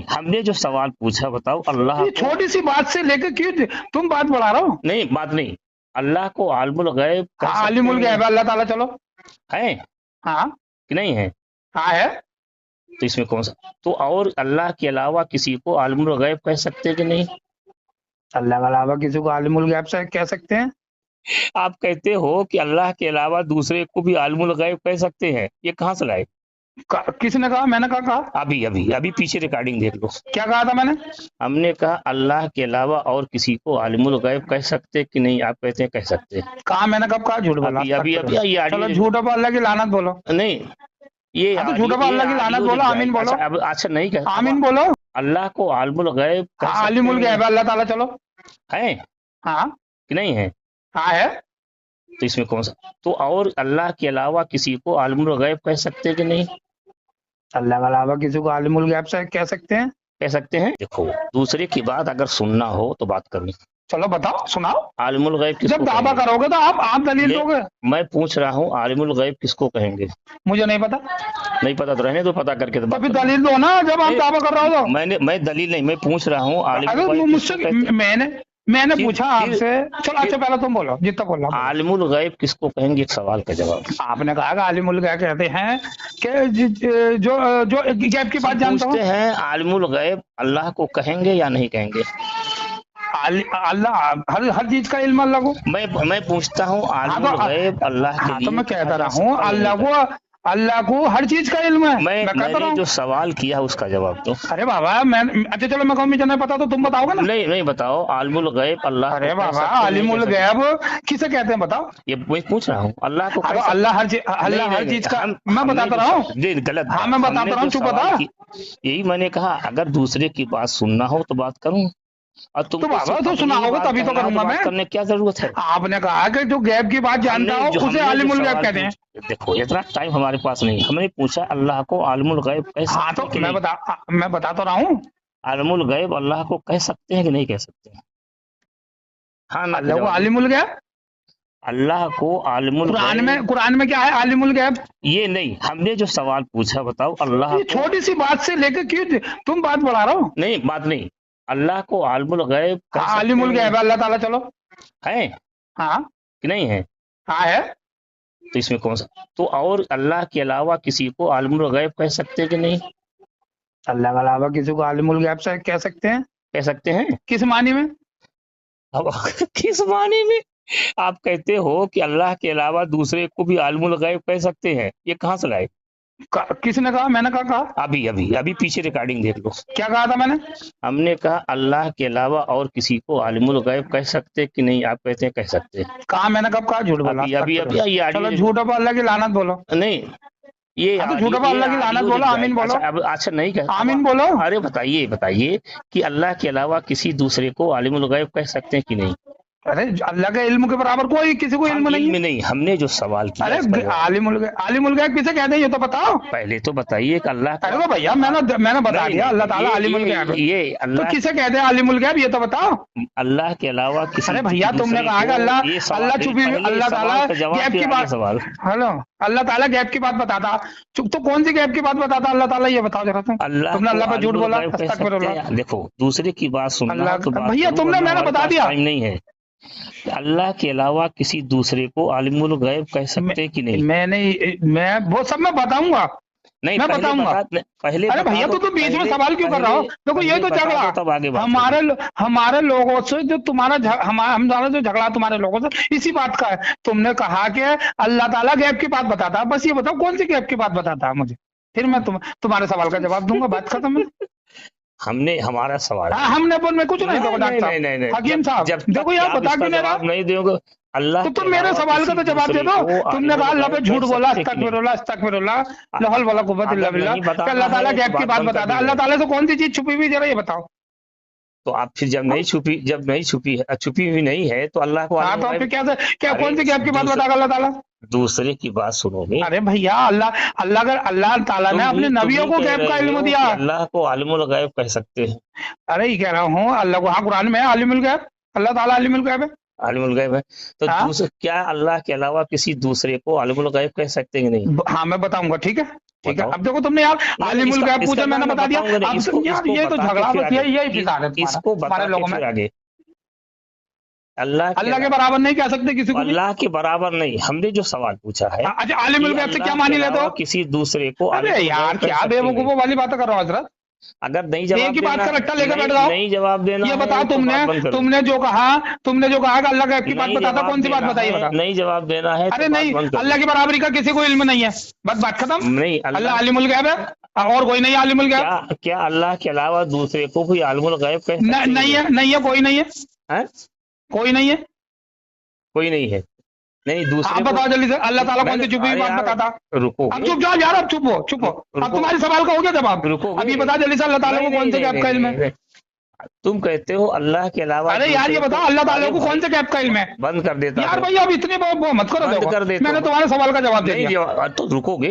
हम ने जो सवाल पूछा बताओ अल्लाह ये को, छोटी सी बात से लेकर क्यों तुम बात बढ़ा रहे हो? नहीं बात नहीं, अल्लाह को आलिमुल गैब कह हाँ, सकते आलिमुल गैब है अल्लाह ताला। चलो हैं हाँ कि नहीं है? हाँ है। तो इसमें कौन सा, तो और अल्लाह के अलावा किसी को आलिमुल गैब कह सकते हैं कि नहीं? अल्लाह के अलावा किसी को आलिमुल गैब से कह सकते हैं? आप कहते हो कि अल्लाह के अलावा दूसरे को भी आलिमुल गैब कह सकते हैं, ये कहाँ से लाए? किसने कहा? मैंने कहा अभी अभी अभी पीछे रिकॉर्डिंग देख लो। क्या कहा था मैंने? हमने कहा अल्लाह के अलावा और किसी को आलिमुल गैब कह सकते कि नहीं? आप कहते हैं कह सकते हैं। कहा मैंने कब कहा? झूठ बोला। अभी अभी अभी ये चलो ऑडियो झूठ पर अल्लाह की लानत बोलो। नहीं, ये हाँ, तो झूठ पर अल्लाह की लानत बोलो। आमीन बोलो। अच्छा, अब अच्छा नहीं कह, आमीन बोलो। अल्लाह को आलिमुल गैब कह हाँ, आलिमुल गैब है अल्लाह ताला। चलो है हाँ कि नहीं है? हाँ है। तो इसमें कौन सा, तो और अल्लाह के अलावा किसी को आलिमुल गैब कह सकते हैं कि नहीं? अल्लाह के अलावा किसी को आलिमुल गैब से कह सकते हैं? कह सकते हैं। देखो, दूसरे की बात अगर सुनना हो तो बात करो। चलो बताओ, सुनाओ। आलिमुल गैब जब किसको दावा कहेंगे? करोगे तो आप दलील दोगे। मैं पूछ रहा हूँ आलिमुल गैब किसको कहेंगे? मुझे नहीं पता। नहीं पता तो रहने दो, पता करके तो तो बात फिर करो। दलील दो ना जब आप दावा कर रहे हो तो। मैं दलील नहीं, मैं पूछ रहा हूँ आलिमुल अगर गैब मुझसे किसको कहते हैं? मैंने फिर- पूछा फिर- आपसे। चलो अच्छा पहले तुम बोलो जितना बोलना। आलिमुल गैब किसको कहेंगे, एक सवाल का जवाब। आपने कहा कि आलिमुल गैब कहते हैं कि जो जो गैब की बात जानता पूछते हूँ। हैं आलिमुल गैब अल्लाह को कहेंगे या नहीं कहेंगे? अल्लाह हर चीज का इल्म अल्लाह को। मैं पूछता हूँ आलिमुल गैब अल्लाह के हाँ लिए तो मैं कहता कहा जा रहा हूँ सकता है या नहीं? अल्लाह को हर चीज का इल्म है। मैं कहता मैंने रहा जो हूँ। सवाल किया उसका जवाब दो। अरे बाबा मैं अच्छा चलो मैं कहूँ मुझे नहीं पता तो तुम बताओगे ना। नहीं नहीं बताओ, आलिमुल गैब अल्लाह अरे को कह बाबा सकते हैं, नहीं आलिमुल कह सकते? गैब किसे कहते हैं बताओ? ये मैं पूछ रहा हूँ, अल्लाह को कह सकते हैं? अल्लाह हर चीज का। मैं बताता रहा हूँ। जी गलत हाँ बात। मैं बताता हमने रहा हूँ, जो चुप सवाल बता। की, यही मैंने कहा अगर दूसरे की बात सुनना हो तो बात करूं, और तुम तो बाबा तो अपनी सुना ही होगा बात तभी तो कहना हो करूंगा बात मैं। करने की क्या जरूरत है? आपने कहा कि जो गैब की बात जानता हो उसे हमने जो आलिमुल गैब सवाल कहते हैं। देखो इतना टाइम हमारे पास नहीं, हमने पूछा अल्लाह को आलिमुल गैब कह हाँ सकते तो हैं कि नहीं? मैं बता तो रहा हूँ। आलिमुल गैब अल्लाह को कह सकते हैं कि नहीं कह सकते हैं? हाँ ना अल्लाह को आलिमुल गैब अल्लाह को आलिमुल गैब, कुरान में क्या है आलिमुल गैब? ये नहीं, हमने जो सवाल पूछा बताओ अल्लाह ये छोटी सी बात से लेकर क्यों तुम बात बढ़ा रहे हो? नहीं बात नहीं, अल्लाह को आलिमुल गैब कह हाँ, सकते आलिमुल हैं गैब है अल्लाह ताला। चलो है हाँ कि नहीं है? हाँ है। तो इसमें कौन सा, तो और अल्लाह के अलावा किसी को आलिमुल गैब कह सकते हैं कि नहीं? अल्लाह के अलावा किसी को आलिमुल गैब से कह सकते हैं? कह सकते हैं। किस मानी में? अब किस माने में? आप कहते हो कि अल्लाह के अलावा दूसरे को भी आलिमुल गैब कह सकते हैं, ये कहाँ से लाए? किसने कहा? मैंने कहा अभी अभी अभी पीछे रिकॉर्डिंग देख लो। क्या कहा था मैंने? हमने कहा अल्लाह के अलावा और किसी को आलिमुल गैब कह सकते कि नहीं? आप कहते हैं कह सकते हैं। कहा मैंने कब कहा? झूठ बोला। अभी अभी ये चलो ऑडियो झूठ पर अल्लाह की लानत बोलो। नहीं, ये हाँ तो झूठ पर अल्लाह की लानत बोलो। आमीन बोलो। अब अच्छा नहीं कह, आमीन बोलो। अरे बताइए कि अल्लाह के अलावा किसी दूसरे को आलिमुल गैब कह सकते हैं कि नहीं? अरे अल्लाह के इल्म के बराबर कोई किसी को इल्म नहीं है। नहीं, हमने जो सवाल किया उसका अरे जवाब। आलिमुल गैब किसे कहते हैं ये तो बताओ पहले तो बताइए कि अल्लाह अरे तो भैया मैंने बता दिया अल्लाह ताला आलिमुल गैब है। ये तो अल्लाह किसे कहते हैं आलिमुल गैब ये तो बताओ। अल्लाह के अलावा किसी अरे भैया तुमने कहा कि अल्लाह छुपी हुई अल्लाह ताला गैब की बात। सवाल हेलो अल्लाह ताला गैब की बात बताता तो कौन सी गैब की बात बताता अल्लाह ताला ये बताओ जरा तुम। तुमने अल्लाह पर झूठ बोला। अस्तगफिरुल्लाह। देखो दूसरे की बात सुनना अल्लाह हो तो बात भैया करो, तुमने वरना मैंने हमारे बता पास दिया। टाइम नहीं है। अल्लाह के अलावा किसी दूसरे को आलिमुल गैब कह सकते हैं कि नहीं? मैं वो सब मैं बताऊंगा। नहीं, मैं बताऊंगा। पहले अरे भैया तो बीच में सवाल क्यों कर रहा हो? देखो ये तो झगड़ा तब आगे बात हमारे लोगों से जो तुम्हारा हमारा जो झगड़ा तुम्हारे लोगों से इसी बात का है। तुमने कहा कि अल्लाह ताला गैब की बात बताता, बस ये बताओ कौन सी गैब की बात बताता है मुझे, फिर मैं तुम्हारे सवाल का जवाब दूंगा। बात खत्म है। हमने हमारा सवाल हमने मैं कुछ नहीं दूंगा डॉक्टर साहब हकीम साहब। देखो यार बता क्यों नहीं रहा? नहीं दोगे अल्लाह तो तुम मेरे सवाल का तो जवाब दे दो। तुमने कहा अल्लाह पे झूठ बोला। अस्तगफिरुल्लाह ला हौल वला कुव्वत इल्ला बिल्लाह। अल्लाह ताला गैब की बात बताता। अल्लाह ताला से कौन सी चीज छुपी हुई जरा ये बताओ। तो आप फिर जब नहीं छुपी हुई नहीं है तो अल्लाह को तो फिर क्या कौन सी गैब की बात बतागा अल्लाह ताला? दूसरे की बात सुनोगे। अरे भैया अल्लाह ताला ने अपने नबियों को गैब का इल्म दिया। अल्लाह को आलिमुल गैब कह सकते हैं। अरे ये कह रहा हूँ अल्लाह को हाँ कुरान में है आलिमुल गैब। अल्लाह ताला आलिमुल गैब है। आलिमुल गैब है तो क्या अल्लाह के अलावा किसी दूसरे को आलिमुल गैब कह सकते हैं कि नहीं? हाँ मैं बताऊंगा। ठीक है ठीक है, बताओ। अब देखो तुमने यार आलिमुल गैब पूछा, मैंने बता दिया। अब यार ये तो झगड़ा बस यही फिसाद है इसको तुम्हारे लोगों में। आगे अल्लाह के बराबर नहीं कह सकते किसी को भी। अल्लाह के बराबर नहीं, हमने जो सवाल पूछा है अच्छा, आलिमुल गैब से क्या मान ही लेते हो? किसी दूसरे को अरे यार क्या बेवकूफों वाली बातें कर रहे हो हजरत। अगर नहीं जवाब एक ही बात देना, का रट्टा लेकर बैठ जाओ। नहीं जवाब देना, ये बताओ तुमने जो कहा कि अल्लाह गैब की बात बताता, कौन सी बात बताइए बता। नहीं जवाब देना है। अरे नहीं, अल्लाह की बराबरी का किसी को इल्म नहीं है, बस बात खत्म। नहीं, अल्लाह आलिमुल गैब है और कोई नहीं आलिमुल गैब। क्या अल्लाह के अलावा दूसरे को भी आलिमुल गैब कह सकते हैं? नहीं है, कोई नहीं है, कोई नहीं है, कोई नहीं है। नहीं, दूसरे आप बताओ जल्दी से, अल्लाह ताला कौन सी छुपी हुई बात बताता? रुको, अब चुप जाओ यार, अब चुप हो। अब तुम्हारे सवाल का हो गया जवाब। रुको, अभी बता जल्दी से, अल्लाह ताला को कौन से गैब का इल्म है? तुम कहते हो अल्लाह के अलावा। अरे यार ये बताओ अल्लाह ताला को कौन से गैब का इल्म है? बंद कर देता यार भैया अब इतनी वो मत करो, बंद कर देता मैंने तुम्हारे सवाल का जवाब दे दिया। तो रुकोगे?